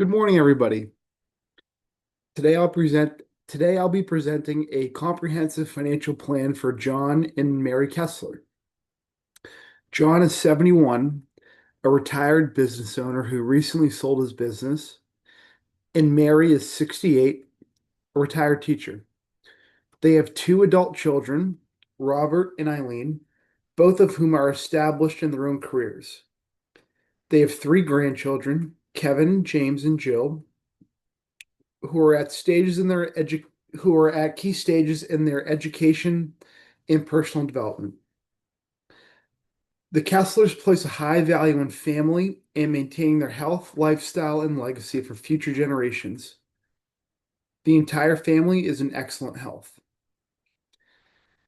Good morning, everybody. Today I'll be presenting a comprehensive financial plan for John and Mary Kessler. John is 71, a retired business owner who recently sold his business, and Mary is 68, a retired teacher. They have two adult children, Robert and Eileen, both of whom are established in their own careers. They have three grandchildren, Kevin, James, and Jill, who are at stages in their edu who are at key stages in their education and personal development. The Kesslers place a high value on family and maintaining their health, lifestyle, and legacy for future generations. The entire family is in excellent health.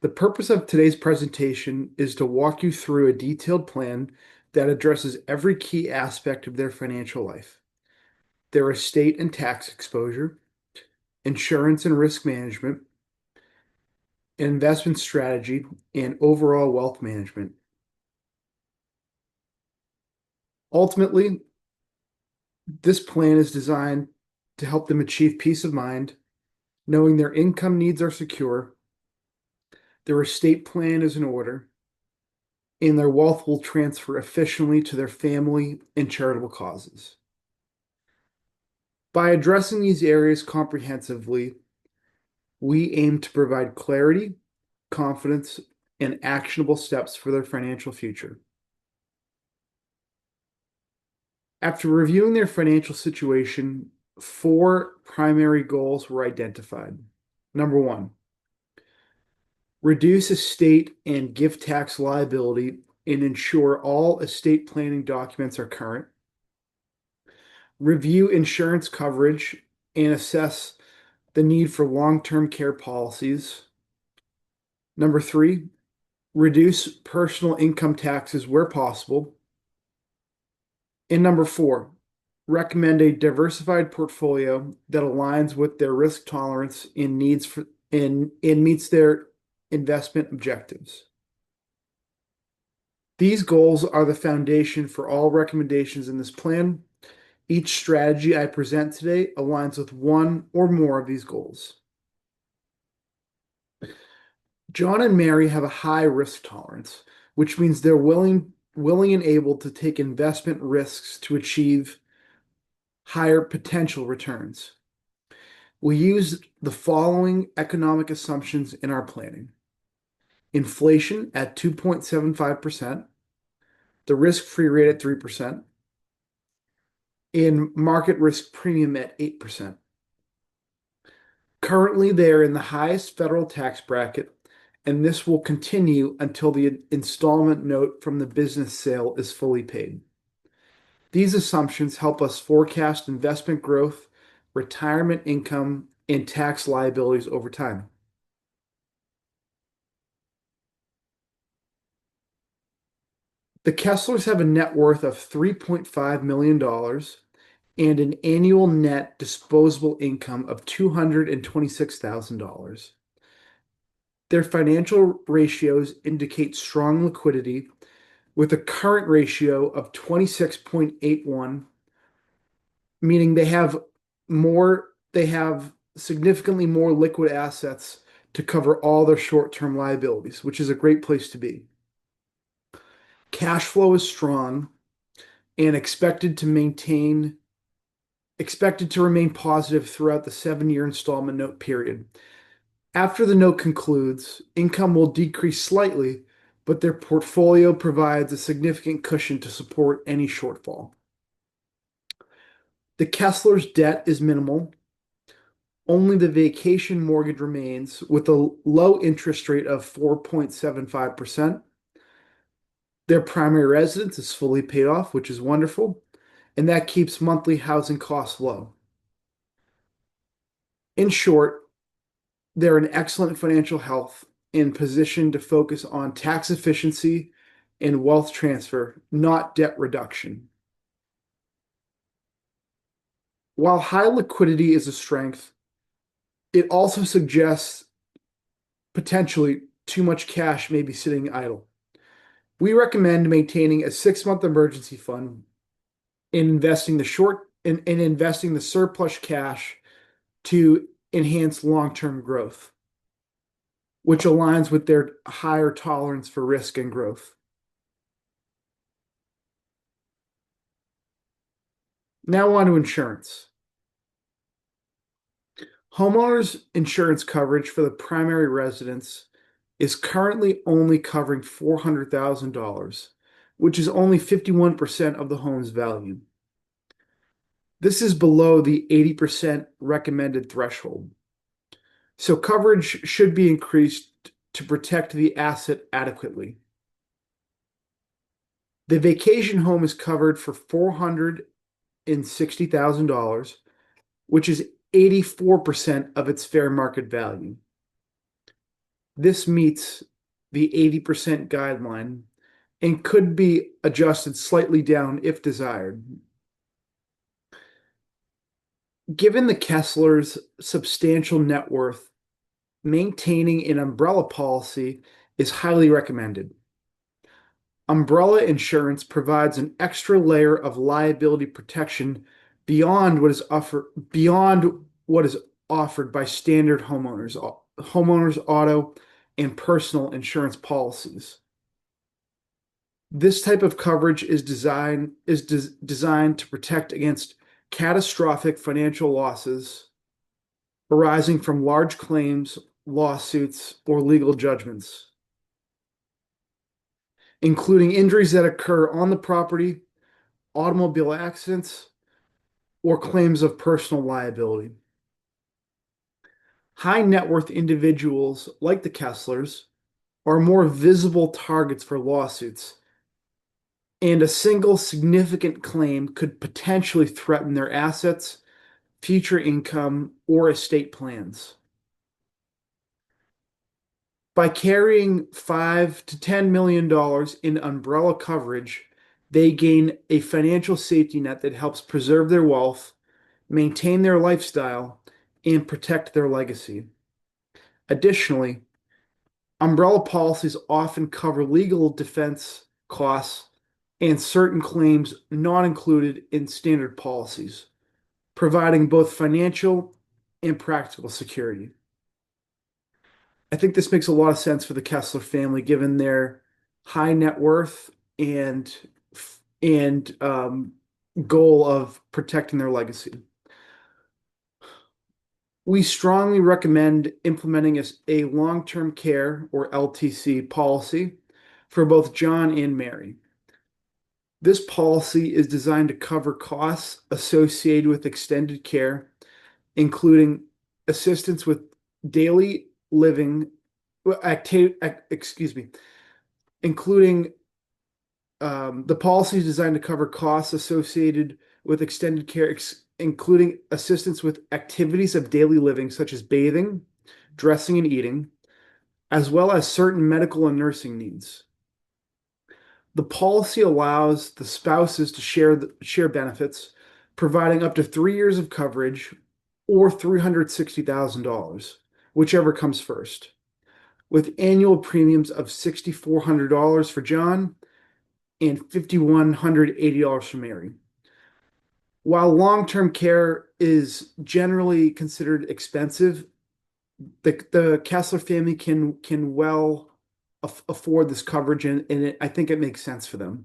The purpose of today's presentation is to walk you through a detailed plan that addresses every key aspect of their financial life, their estate and tax exposure, insurance and risk management, investment strategy, and overall wealth management. Ultimately, this plan is designed to help them achieve peace of mind, knowing their income needs are secure, their estate plan is in order, and their wealth will transfer efficiently to their family and charitable causes. By addressing these areas comprehensively, we aim to provide clarity, confidence, and actionable steps for their financial future. After reviewing their financial situation, four primary goals were identified. Number one, reduce estate and gift tax liability and ensure all estate planning documents are current. Review insurance coverage and assess the need for long-term care policies. Number three, reduce personal income taxes where possible. And number four, recommend a diversified portfolio that aligns with their risk tolerance and needs for and meets their investment objectives. These goals are the foundation for all recommendations in this plan. Each strategy I present today aligns with one or more of these goals. John and Mary have a high risk tolerance, which means they're willing and able to take investment risks to achieve higher potential returns. We use the following economic assumptions in our planning. Inflation at 2.75%, the risk-free rate at 3%, and market risk premium at 8%. Currently, they are in the highest federal tax bracket, and this will continue until the installment note from the business sale is fully paid. These assumptions help us forecast investment growth, retirement income, and tax liabilities over time. The Kesslers have a net worth of $3.5 million and an annual net disposable income of $226,000. Their financial ratios indicate strong liquidity with a current ratio of 26.81, meaning they have significantly more liquid assets to cover all their short-term liabilities, which is a great place to be. Cash flow is strong and expected to remain positive throughout the 7-year installment note period. After the note concludes, income will decrease slightly, but their portfolio provides a significant cushion to support any shortfall. The Kessler's debt is minimal. Only the vacation mortgage remains with a low interest rate of 4.75%. Their primary residence is fully paid off, which is wonderful, and that keeps monthly housing costs low. In short, they're in excellent financial health and positioned to focus on tax efficiency and wealth transfer, not debt reduction. While high liquidity is a strength, it also suggests potentially too much cash may be sitting idle. We recommend maintaining a 6-month emergency fund and investing the and investing the surplus cash to enhance long-term growth, which aligns with their higher tolerance for risk and growth. Now on to insurance. Homeowners insurance coverage for the primary residence is currently only covering $400,000, which is only 51% of the home's value. This is below the 80% recommended threshold. So coverage should be increased to protect the asset adequately. The vacation home is covered for $460,000, which is 84% of its fair market value. This meets the 80% guideline and could be adjusted slightly down if desired. Given the Kessler's substantial net worth, maintaining an umbrella policy is highly recommended. Umbrella insurance provides an extra layer of liability protection beyond what is offered by standard homeowners auto and personal insurance policies. This type of coverage is designed to protect against catastrophic financial losses arising from large claims, lawsuits, or legal judgments, including injuries that occur on the property, automobile accidents, or claims of personal liability. High net worth individuals like the Kesslers are more visible targets for lawsuits, and a single significant claim could potentially threaten their assets, future income, or estate plans. By carrying $5 to $10 million in umbrella coverage, they gain a financial safety net that helps preserve their wealth, maintain their lifestyle, and protect their legacy. Additionally, umbrella policies often cover legal defense costs and certain claims not included in standard policies, providing both financial and practical security. I think this makes a lot of sense for the Kessler family, given their high net worth and goal of protecting their legacy. We strongly recommend implementing a long-term care or LTC policy for both John and Mary. This policy is designed to cover costs associated with extended care, including assistance with daily living excuse me, including the policy is designed to cover costs associated with extended care, including assistance with activities of daily living, such as bathing, dressing, and eating, as well as certain medical and nursing needs. The policy allows the spouses to share benefits, providing up to 3 years of coverage or $360,000, whichever comes first, with annual premiums of $6,400 for John and $5,180 for Mary. While long-term care is generally considered expensive, the Kessler family can well afford this coverage, and I think it makes sense for them.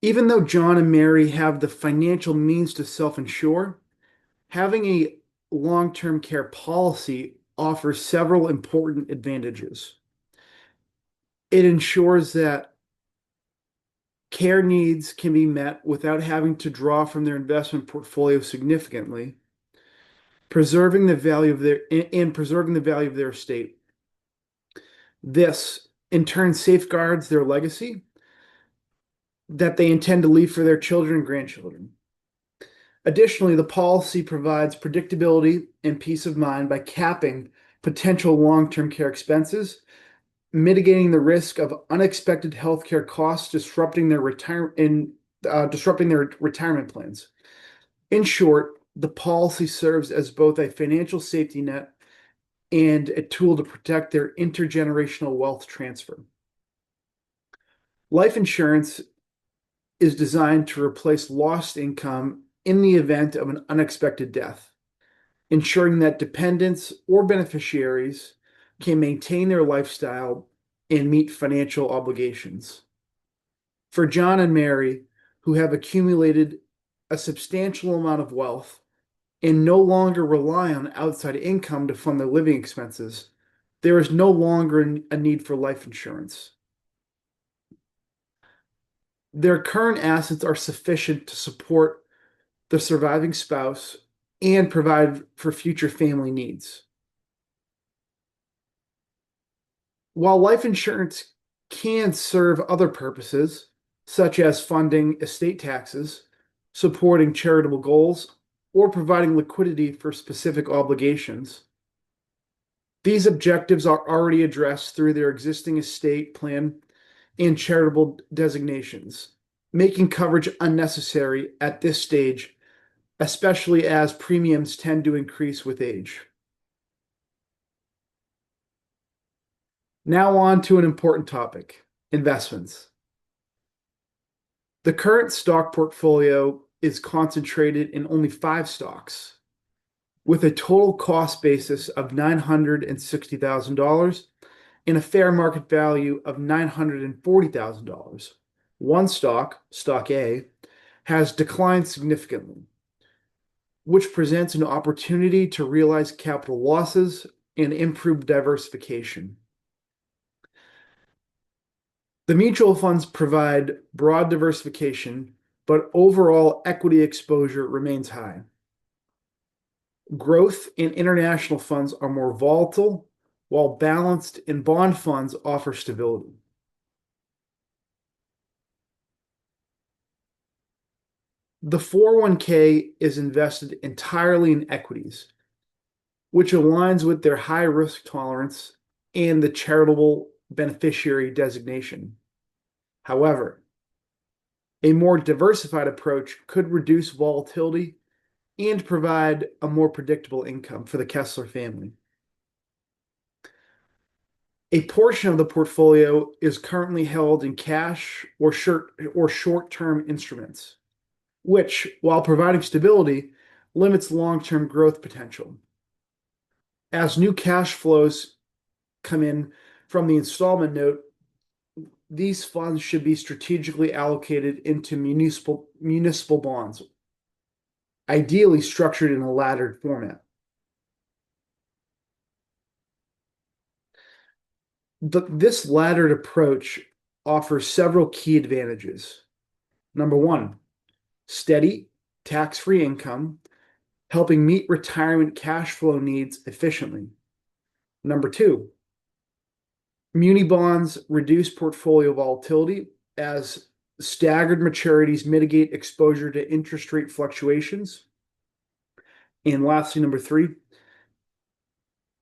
Even though John and Mary have the financial means to self-insure, having a long-term care policy offers several important advantages. It ensures that care needs can be met without having to draw from their investment portfolio significantly, preserving the value of their estate. This, in turn, safeguards their legacy that they intend to leave for their children and grandchildren. Additionally, the policy provides predictability and peace of mind by capping potential long-term care expenses, mitigating the risk of unexpected healthcare costs disrupting their retirement plans. In short, the policy serves as both a financial safety net and a tool to protect their intergenerational wealth transfer. Life insurance is designed to replace lost income in the event of an unexpected death, ensuring that dependents or beneficiaries can maintain their lifestyle and meet financial obligations. For John and Mary, who have accumulated a substantial amount of wealth and no longer rely on outside income to fund their living expenses, there is no longer a need for life insurance. Their current assets are sufficient to support the surviving spouse and provide for future family needs. While life insurance can serve other purposes, such as funding estate taxes, supporting charitable goals, or providing liquidity for specific obligations, these objectives are already addressed through their existing estate plan and charitable designations, making coverage unnecessary at this stage, especially as premiums tend to increase with age. Now on to an important topic, investments. The current stock portfolio is concentrated in only 5 stocks, with a total cost basis of $960,000 and a fair market value of $940,000. One stock, Stock A, has declined significantly, which presents an opportunity to realize capital losses and improve diversification. The mutual funds provide broad diversification, but overall equity exposure remains high. Growth in international funds are more volatile, while balanced in bond funds offer stability. The 401k is invested entirely in equities, which aligns with their high risk tolerance and the charitable beneficiary designation. However, a more diversified approach could reduce volatility and provide a more predictable income for the Kessler family. A portion of the portfolio is currently held in cash or short-term instruments, which, while providing stability, limits long-term growth potential. As new cash flows come in from the installment note, these funds should be strategically allocated into municipal bonds, ideally structured in a laddered format. This laddered approach offers several key advantages. Number one, steady, tax-free income, helping meet retirement cash flow needs efficiently. Number two, muni bonds reduce portfolio volatility as staggered maturities mitigate exposure to interest rate fluctuations. And lastly, number three,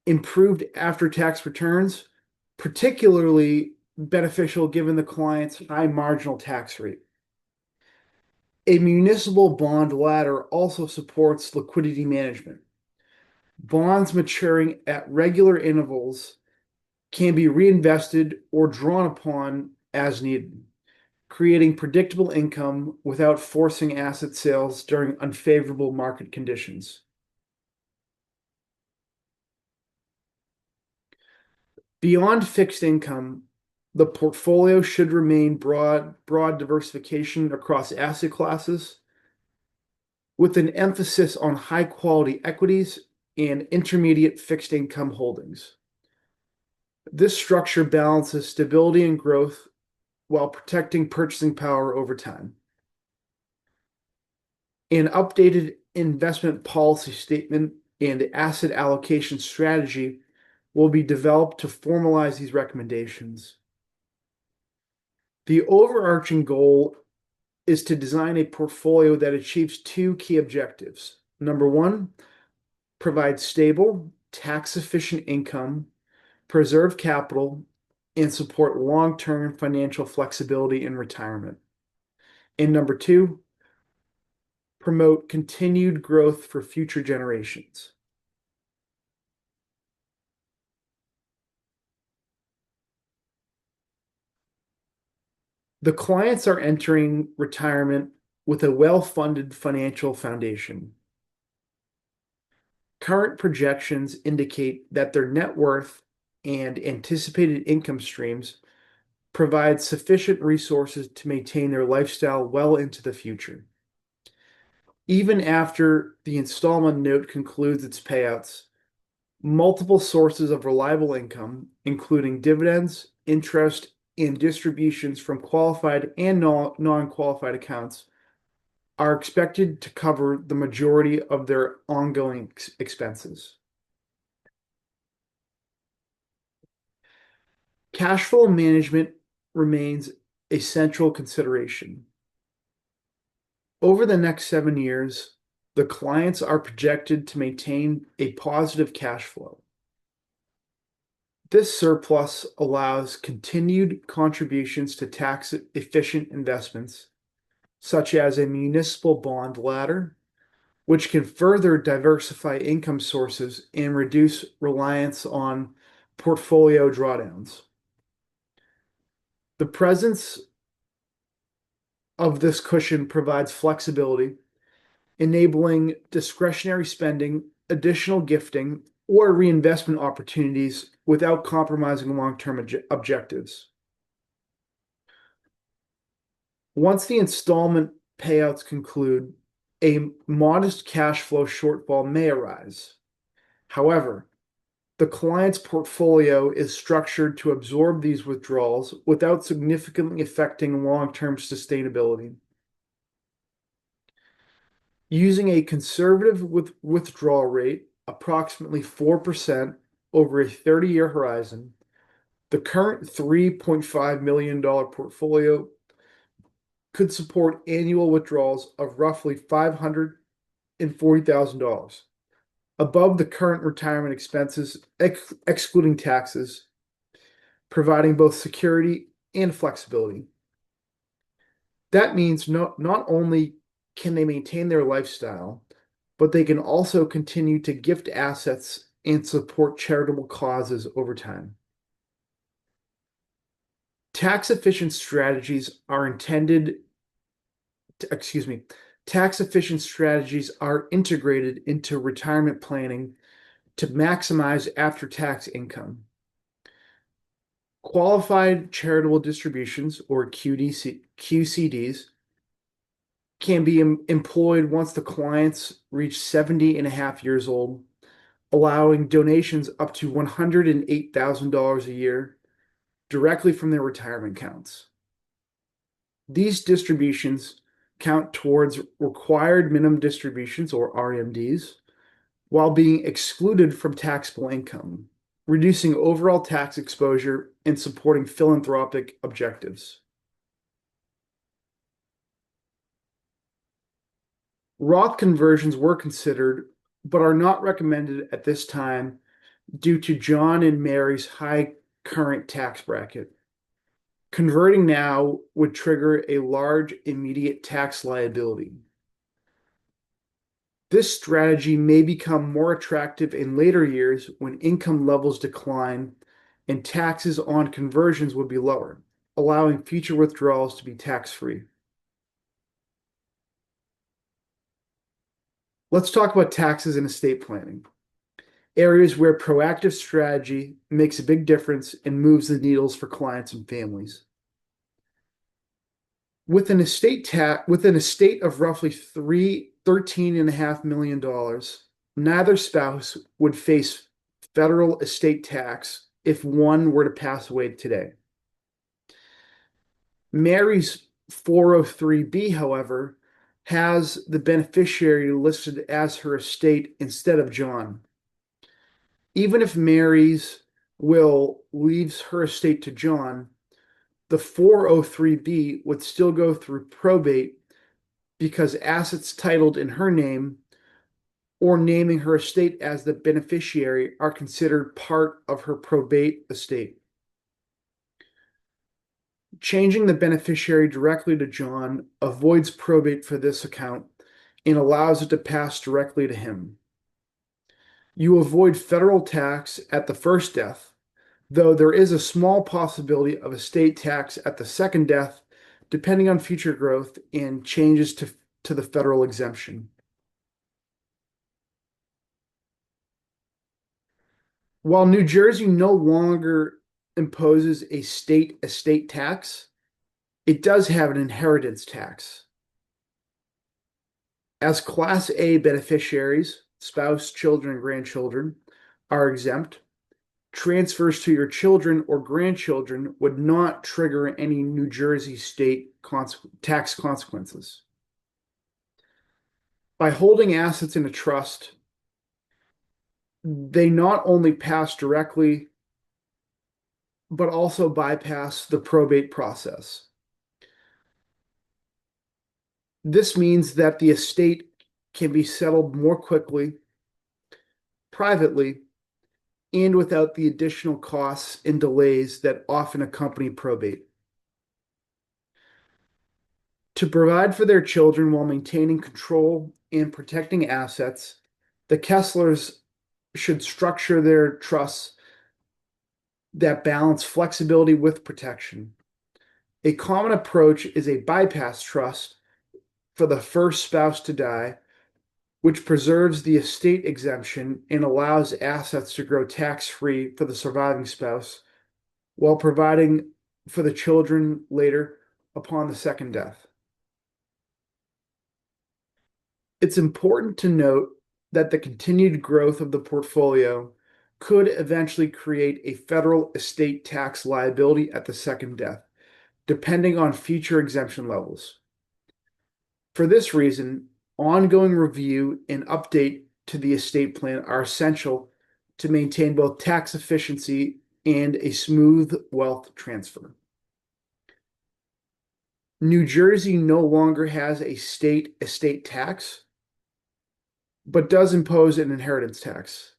improved after-tax returns, particularly beneficial given the client's high marginal tax rate. A municipal bond ladder also supports liquidity management. Bonds maturing at regular intervals can be reinvested or drawn upon as needed, creating predictable income without forcing asset sales during unfavorable market conditions. Beyond fixed income, the portfolio should remain broad diversification across asset classes, with an emphasis on high-quality equities and intermediate fixed income holdings. This structure balances stability and growth while protecting purchasing power over time. An updated investment policy statement and asset allocation strategy will be developed to formalize these recommendations. The overarching goal is to design a portfolio that achieves two key objectives. Number one, provide stable, tax-efficient income, preserve capital, and support long-term financial flexibility in retirement. And number two, promote continued growth for future generations. The clients are entering retirement with a well-funded financial foundation. Current projections indicate that their net worth and anticipated income streams provide sufficient resources to maintain their lifestyle well into the future. Even after the installment note concludes its payouts, multiple sources of reliable income, including dividends, interest, and distributions from qualified and non-qualified accounts, are expected to cover the majority of their ongoing expenses. Cash flow management remains a central consideration. Over the next 7 years, the clients are projected to maintain a positive cash flow. This surplus allows continued contributions to tax-efficient investments, such as a municipal bond ladder, which can further diversify income sources and reduce reliance on portfolio drawdowns. The presence of this cushion provides flexibility, enabling discretionary spending, additional gifting, or reinvestment opportunities without compromising long-term objectives. Once the installment payouts conclude, a modest cash flow shortfall may arise. However, the client's portfolio is structured to absorb these withdrawals without significantly affecting long-term sustainability. Using a conservative withdrawal rate, approximately 4% over a 30-year horizon, the current $3.5 million portfolio could support annual withdrawals of roughly $540,000, above the current retirement expenses, excluding taxes, providing both security and flexibility. That means not only can they maintain their lifestyle, but they can also continue to gift assets and support charitable causes over time. Tax-efficient strategies are integrated into retirement planning to maximize after-tax income. Qualified charitable distributions, or QCDs, can be employed once the clients reach 70 and a half years old, allowing donations up to $108,000 a year directly from their retirement accounts. These distributions count towards required minimum distributions, or RMDs, while being excluded from taxable income, reducing overall tax exposure and supporting philanthropic objectives. Roth conversions were considered, but are not recommended at this time due to John and Mary's high current tax bracket. Converting now would trigger a large immediate tax liability. This strategy may become more attractive in later years when income levels decline and taxes on conversions would be lower, allowing future withdrawals to be tax-free. Let's talk about taxes and estate planning, areas where proactive strategy makes a big difference and moves the needles for clients and families. With an estate of roughly $13.5 million, neither spouse would face federal estate tax if one were to pass away today. Mary's 403(b), however, has the beneficiary listed as her estate instead of John. Even if Mary's will leaves her estate to John, the 403(b) would still go through probate because assets titled in her name or naming her estate as the beneficiary are considered part of her probate estate. Changing the beneficiary directly to John avoids probate for this account and allows it to pass directly to him. You avoid federal tax at the first death, though there is a small possibility of estate tax at the second death depending on future growth and changes to the federal exemption. While New Jersey no longer imposes a state estate tax, it does have an inheritance tax. As Class A beneficiaries, spouse, children, and grandchildren are exempt, transfers to your children or grandchildren would not trigger any New Jersey state tax consequences. By holding assets in a trust, they not only pass directly, but also bypass the probate process. This means that the estate can be settled more quickly, privately, and without the additional costs and delays that often accompany probate. To provide for their children while maintaining control and protecting assets, the Kesslers should structure their trusts that balance flexibility with protection. A common approach is a bypass trust for the first spouse to die, which preserves the estate exemption and allows assets to grow tax-free for the surviving spouse while providing for the children later upon the second death. It's important to note that the continued growth of the portfolio could eventually create a federal estate tax liability at the second death, depending on future exemption levels. For this reason, ongoing review and update to the estate plan are essential to maintain both tax efficiency and a smooth wealth transfer. New Jersey no longer has a state estate tax, but does impose an inheritance tax.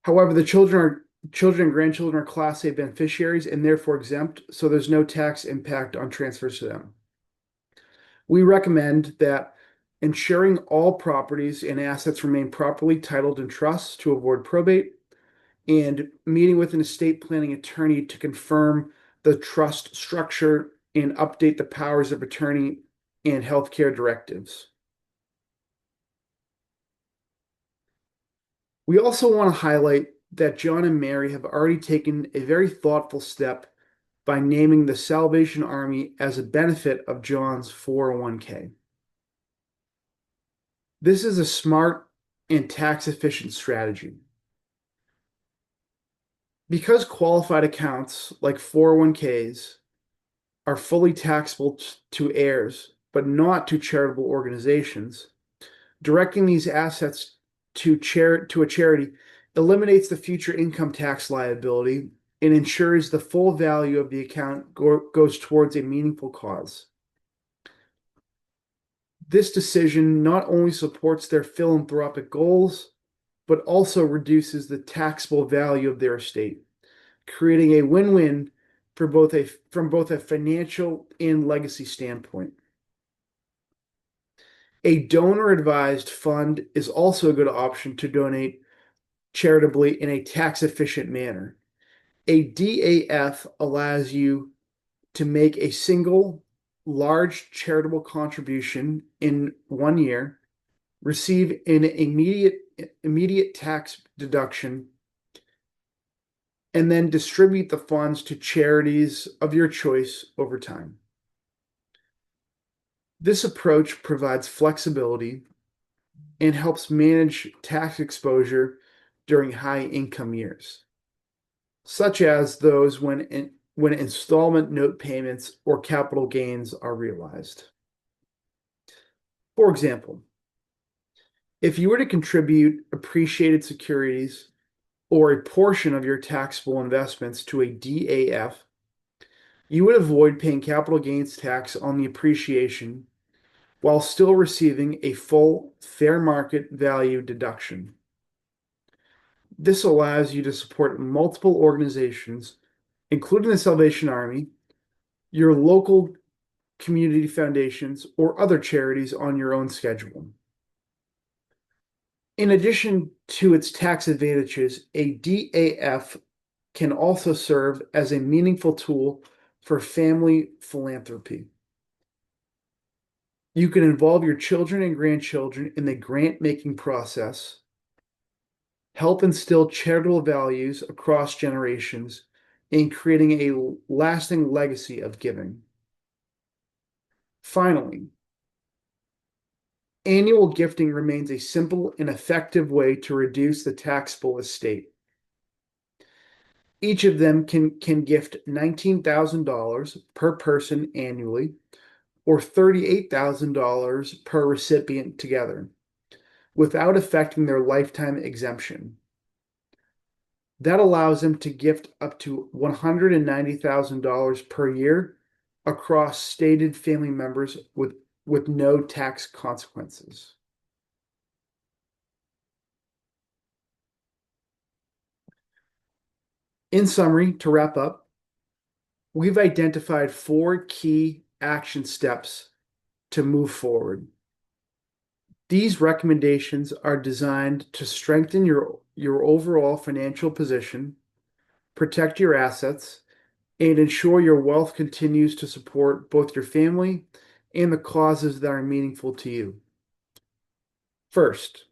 However, the children and grandchildren are Class A beneficiaries and therefore exempt, so there's no tax impact on transfers to them. We recommend that ensuring all properties and assets remain properly titled in trusts to avoid probate, and meeting with an estate planning attorney to confirm the trust structure and update the powers of attorney and healthcare directives. We also want to highlight that John and Mary have already taken a very thoughtful step by naming the Salvation Army as a benefit of John's 401k. This is a smart and tax-efficient strategy. Because qualified accounts like 401ks are fully taxable to heirs, but not to charitable organizations, directing these assets to a charity eliminates the future income tax liability and ensures the full value of the account goes towards a meaningful cause. This decision not only supports their philanthropic goals, but also reduces the taxable value of their estate, creating a win-win from both a financial and legacy standpoint. A donor-advised fund is also a good option to donate charitably in a tax-efficient manner. A DAF allows you to make a single large charitable contribution in 1 year, receive an immediate tax deduction, and then distribute the funds to charities of your choice over time. This approach provides flexibility and helps manage tax exposure during high income years, such as those when installment note payments or capital gains are realized. For example, if you were to contribute appreciated securities or a portion of your taxable investments to a DAF, you would avoid paying capital gains tax on the appreciation while still receiving a full fair market value deduction. This allows you to support multiple organizations, including the Salvation Army, your local community foundations, or other charities on your own schedule. In addition to its tax advantages, a DAF can also serve as a meaningful tool for family philanthropy. You can involve your children and grandchildren in the grant-making process, help instill charitable values across generations, and creating a lasting legacy of giving. Finally, annual gifting remains a simple and effective way to reduce the taxable estate. Each of them can gift $19,000 per person annually or $38,000 per recipient together without affecting their lifetime exemption. That allows them to gift up to $190,000 per year across stated family members with no tax consequences. In summary, to wrap up, we've identified 4 key action steps to move forward. These recommendations are designed to strengthen your overall financial position, protect your assets, and ensure your wealth continues to support both your family and the causes that are meaningful to you. First,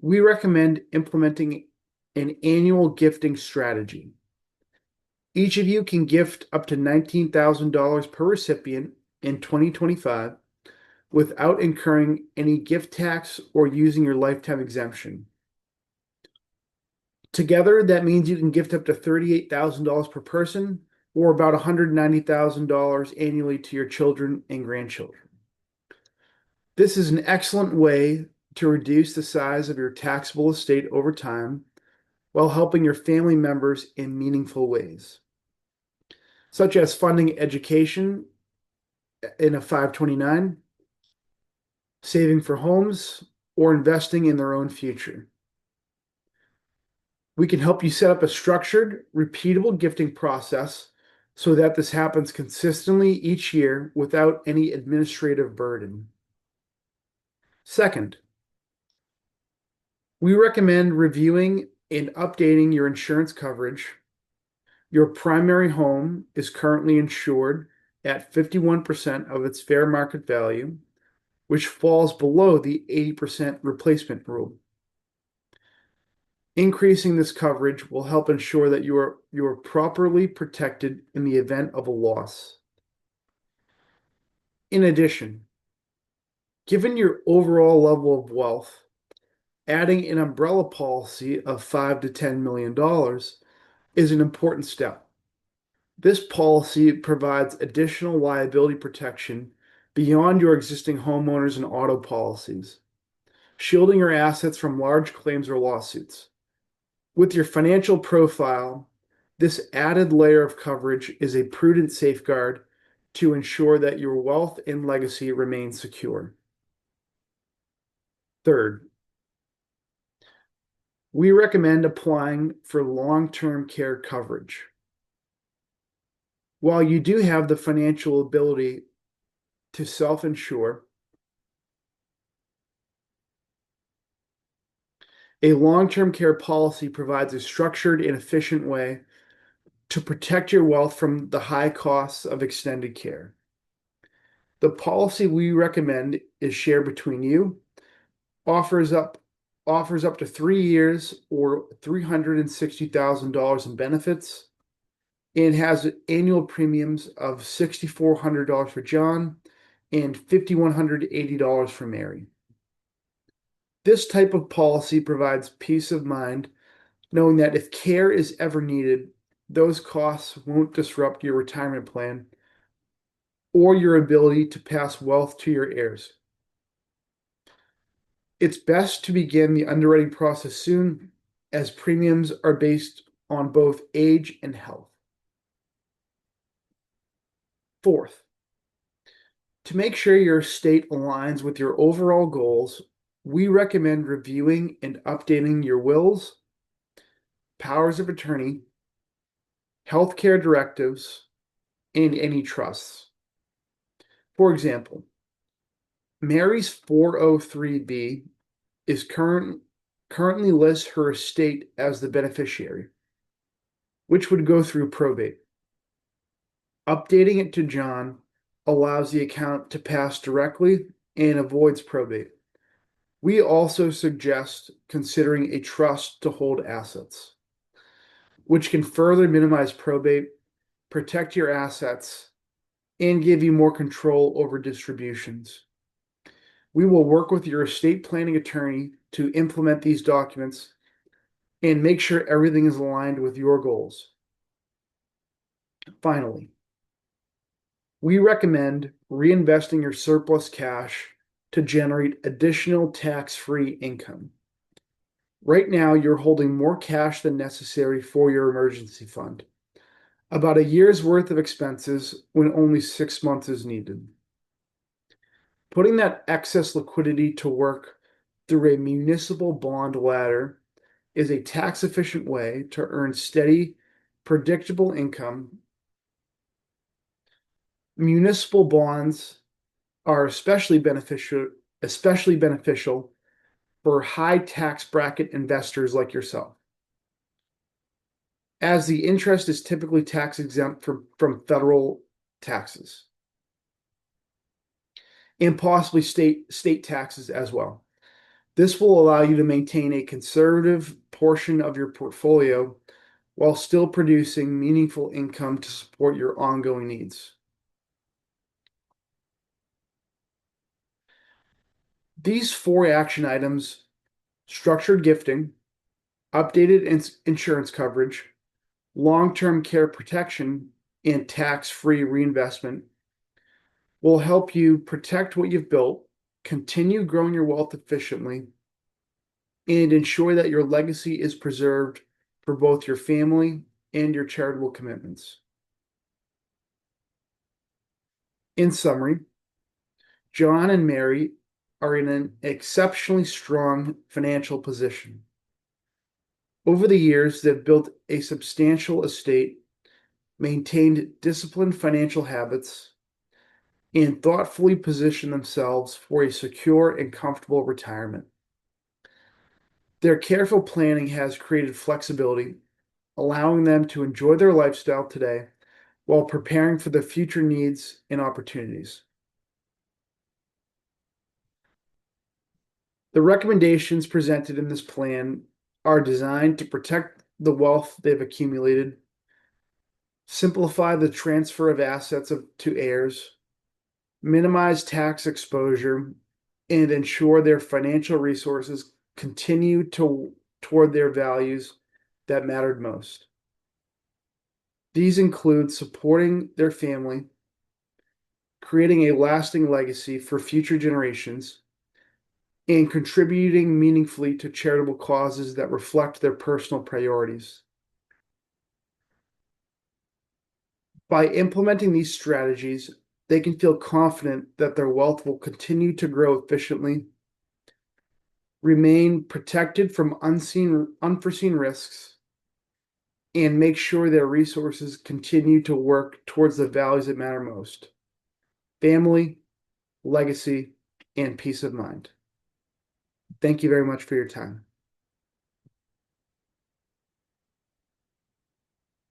we recommend implementing an annual gifting strategy. Each of you can gift up to $19,000 per recipient in 2025 without incurring any gift tax or using your lifetime exemption. Together, that means you can gift up to $38,000 per person or about $190,000 annually to your children and grandchildren. This is an excellent way to reduce the size of your taxable estate over time while helping your family members in meaningful ways, such as funding education in a 529, saving for homes, or investing in their own future. We can help you set up a structured, repeatable gifting process so that this happens consistently each year without any administrative burden. Second, we recommend reviewing and updating your insurance coverage. Your primary home is currently insured at 51% of its fair market value, which falls below the 80% replacement rule. Increasing this coverage will help ensure that you are properly protected in the event of a loss. In addition, given your overall level of wealth, adding an umbrella policy of $5 to $10 million is an important step. This policy provides additional liability protection beyond your existing homeowners and auto policies, shielding your assets from large claims or lawsuits. With your financial profile, this added layer of coverage is a prudent safeguard to ensure that your wealth and legacy remain secure. Third, we recommend applying for long-term care coverage. While you do have the financial ability to self-insure, a long-term care policy provides a structured and efficient way to protect your wealth from the high costs of extended care. The policy we recommend is shared between you, offers up to 3 years or $360,000 in benefits, and has annual premiums of $6,400 for John and $5,180 for Mary. This type of policy provides peace of mind, knowing that if care is ever needed, those costs won't disrupt your retirement plan or your ability to pass wealth to your heirs. It's best to begin the underwriting process soon, as premiums are based on both age and health. Fourth, to make sure your estate aligns with your overall goals, we recommend reviewing and updating your wills, powers of attorney, healthcare directives, and any trusts. For example, Mary's 403B currently lists her estate as the beneficiary. which would go through probate. Updating it to John allows the account to pass directly and avoids probate. We also suggest considering a trust to hold assets, which can further minimize probate, protect your assets, and give you more control over distributions. We will work with your estate planning attorney to implement these documents and make sure everything is aligned with your goals. Finally, we recommend reinvesting your surplus cash to generate additional tax-free income. Right now, you're holding more cash than necessary for your emergency fund, about a year's worth of expenses when only 6 months is needed. Putting that excess liquidity to work through a municipal bond ladder is a tax-efficient way to earn steady, predictable income. Municipal bonds are especially beneficial for high tax bracket investors like yourself, as the interest is typically tax exempt from federal taxes and possibly state taxes as well. This will allow you to maintain a conservative portion of your portfolio while still producing meaningful income to support your ongoing needs. These 4 action items, structured gifting, updated insurance coverage, long-term care protection, and tax-free reinvestment, will help you protect what you've built, continue growing your wealth efficiently, and ensure that your legacy is preserved for both your family and your charitable commitments. In summary, John and Mary are in an exceptionally strong financial position. Over the years, they've built a substantial estate, maintained disciplined financial habits, and thoughtfully positioned themselves for a secure and comfortable retirement. Their careful planning has created flexibility, allowing them to enjoy their lifestyle today while preparing for their future needs and opportunities. The recommendations presented in this plan are designed to protect the wealth they've accumulated, simplify the transfer of assets to heirs, minimize tax exposure, and ensure their financial resources continue toward their values that mattered most. These include supporting their family, creating a lasting legacy for future generations, and contributing meaningfully to charitable causes that reflect their personal priorities. By implementing these strategies, they can feel confident that their wealth will continue to grow efficiently, remain protected from unforeseen risks, and make sure their resources continue to work towards the values that matter most: family, legacy, and peace of mind. Thank you very much for your time.